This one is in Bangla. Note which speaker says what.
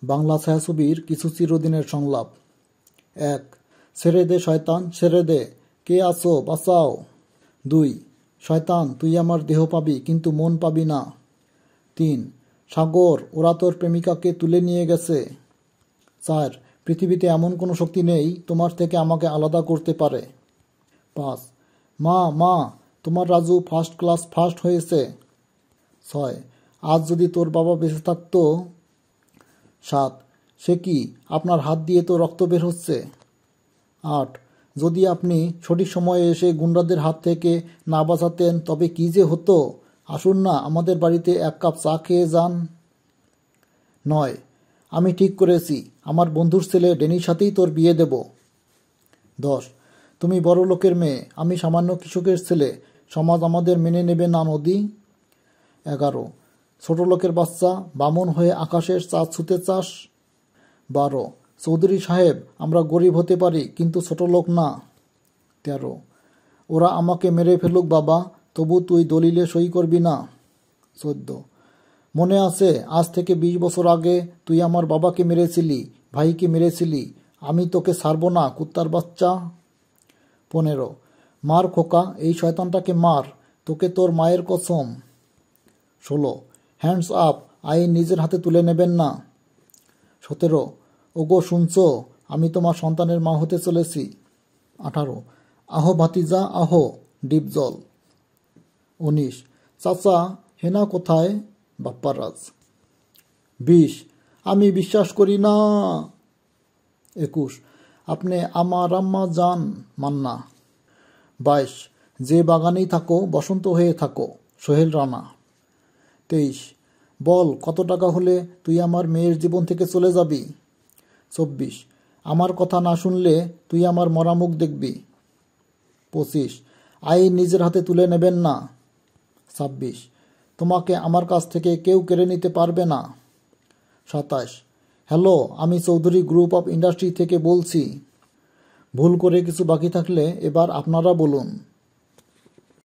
Speaker 1: বাংলা ছায়াছবির কিছু চিরদিনের সংলাপ। ১. ছেড়ে দে শয়তান, ছেড়ে দে, কে আছো বাঁচাও। ২. শয়তান, তুই আমার দেহ পাবি কিন্তু মন পাবি না। ৩. সাগর, ওরা তোর প্রেমিকাকে তুলে নিয়ে গেছে। ৪. পৃথিবীতে এমন কোনো শক্তি নেই তোমার থেকে আমাকে আলাদা করতে পারে। ৫. মা মা, তোমার রাজু ফার্স্ট ক্লাস ফার্স্ট হয়েছে। ৬. আজ যদি তোর বাবা বেঁচে থাকতো। ৭. সে কি, আপনার হাত দিয়ে তো রক্ত বের হচ্ছে। ৮. যদি আপনি সঠিক সময়ে এসে গুন্ডাদের হাত থেকে না বাঁচাতেন তবে কি যে হতো। আসুন না আমাদের বাড়িতে এক কাপ চা খেয়ে যান। ৯. আমি ঠিক করেছি, আমার বন্ধুর ছেলে ডেনির সাথেই তোর বিয়ে দেব। ১০. তুমি বড় লোকের মেয়ে, আমি সামান্য কৃষকের ছেলে, সমাজ আমাদের মেনে নেবে না নদী। ১১. ছোট লোকের বাচ্চা, বামন হয়ে আকাশের চাঁদ ছুঁতে চাস। ১২. চৌধুরী সাহেব, আমরা গরিব হতে পারি কিন্তু ছোট লোক না। ১৩. ওরা আমাকে মেরে ফেলুক বাবা, তবু তুই দলিলে সই করবি না। ১৪. মনে আছে আজ থেকে ২০ বছর আগে তুই আমার বাবাকে মেরেছিলি, ভাইকে মেরেছিলি, আমি তোকে ছাড়ব না কুত্তার বাচ্চা। ১৫. মার খোকা, এই শয়তানটাকে মার, তোকে তোর মায়ের কসম। ১৬. হ্যান্ডস আপ, আইন নিজের হাতে তুলে নেবেন না। ১৭. ওগো শুনছো, আমি তোমার সন্তানের মা হতে চলেছি। ১৮. আহো ভাতিজা আহো, ডিপ জল। ১৯. চাচা, হেনা কোথায়, বাপ্পারাজ। ২০. আমি বিশ্বাস করি না। ২১. আপনি আমার আম্মা জান, মান্না। ২২. যে বাগানেই থাকো বসন্ত হয়ে থাকো, সোহেল রানা। ২৩. বল কত টাকা হলে তুই আমার মেয়ের জীবন থেকে চলে যাবি। ২৪. আমার কথা না শুনলে তুই আমার মরা মুখ দেখবি। ২৫. আইন নিজের হাতে তুলে নেবেন না। ২৬. তোমাকে আমার কাছ থেকে কেউ কেড়ে নিতে পারবে না। ২৭. হ্যালো, আমি চৌধুরী গ্রুপ অফ ইন্ডাস্ট্রি থেকে বলছি। ভুল করে কিছু বাকি থাকলে এবার আপনারা বলুন।